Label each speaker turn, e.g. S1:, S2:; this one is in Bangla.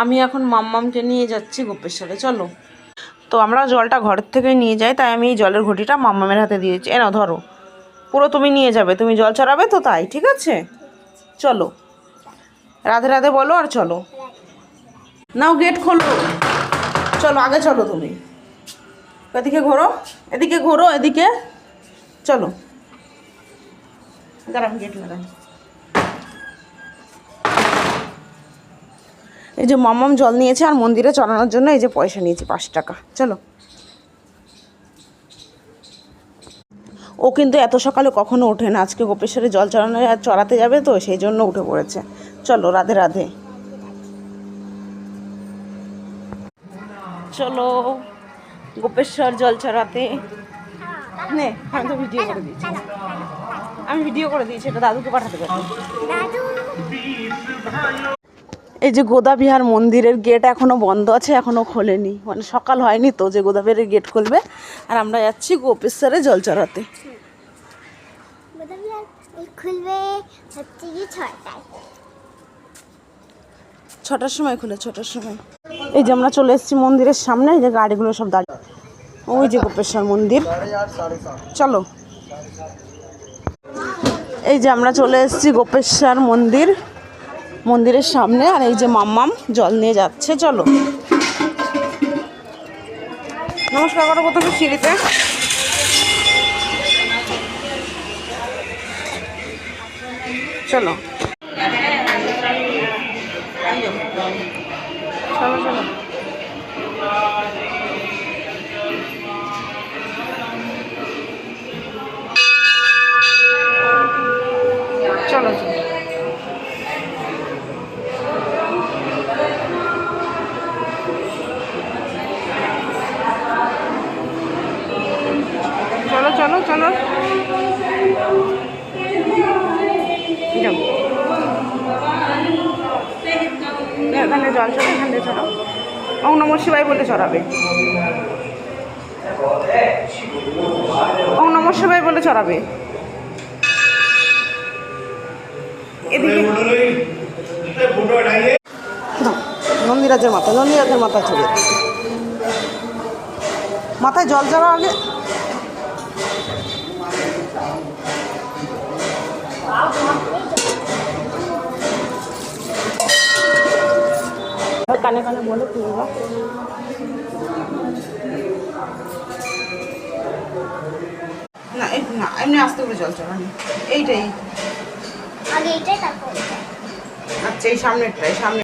S1: আমি এখন মাম্মামকে নিয়ে যাচ্ছি গোপেশ্বরে, চলো। তো আমরা জলটা ঘরের থেকে নিয়ে যাই, তাই আমি এই জলের ঘটিটা মাম্মামের হাতে দিয়েছি। নাও ধরো, পুরো তুমি নিয়ে যাবে, তুমি জল চড়াবে তো, তাই ঠিক আছে। চলো, রাধে রাধে বলো আর চলো। নাও গেট খোলো, চলো আগে চলো তুমি। এদিকে ঘোরো, এদিকে ঘোরো, এদিকে চলো। দাঁড়ান গেট লাগাই। এই যে মাম্মাম জল নিয়েছে আর মন্দিরে চড়ানোর জন্য এই যে পয়সা নিয়েছি 5 টাকা, চলো। ও কিন্তু এত সকালে কখনো ওঠে না, আজকে গোপেশ্বরে জল চড়ানো আর চড়াতে যাবে তো সেই জন্য উঠে পড়েছে। চলো রাধে রাধে, চলো গোপেশ্বর জল চড়াতে। নে, আমি তো ভিডিও করে দিয়েছি, আমি ভিডিও করে দিয়েছি, এটা দাদুকে পাঠাতে পারি। এই যে গোদাবিহার মন্দিরের গেট এখনো বন্ধ আছে, এখনো খোলেনি, মানে সকাল হয়নি তো যে গোদাবিহারের গেট খুলবে। আর আমরা যাচ্ছি গোপেশ্বরে জল চড়াতে।
S2: খুলবে হচ্ছে কি
S1: 6টার সময় খুলে, 6টার সময়। এই যে আমরা চলে এসেছি মন্দিরের সামনে, এই যে গাড়িগুলো সব দাঁড়িয়ে, ওই যে গোপেশ্বর মন্দির, চলো। এই যে আমরা চলে এসেছি গোপেশ্বর মন্দির, মন্দিরের সামনে। আর এই যে মাম্মাম জল নিয়ে যাচ্ছে, চলো। নমস্কার করো প্রথমে সিঁড়িতে। চলো চলো চলো, চলো চলো। চলো চলো চলো, এখানে জল চলো, এখানে চলো। ওম নমঃ শিবায় বলে চড়াবে, ওম নমঃ শিবায় বলে চড়াবে। এদিকে নন্দীরাজের মাথা, নন্দীরাজের মাথা চলে, মাথায় জল চড়া আগে। কানে কানে বলো কি বাবা। না না, এমনি আস্তে করে জল চড়ানো, এইটাই।
S2: আগে এইটাই, তারপর
S1: আচ্ছা এই সামনেরটাই, সামনে।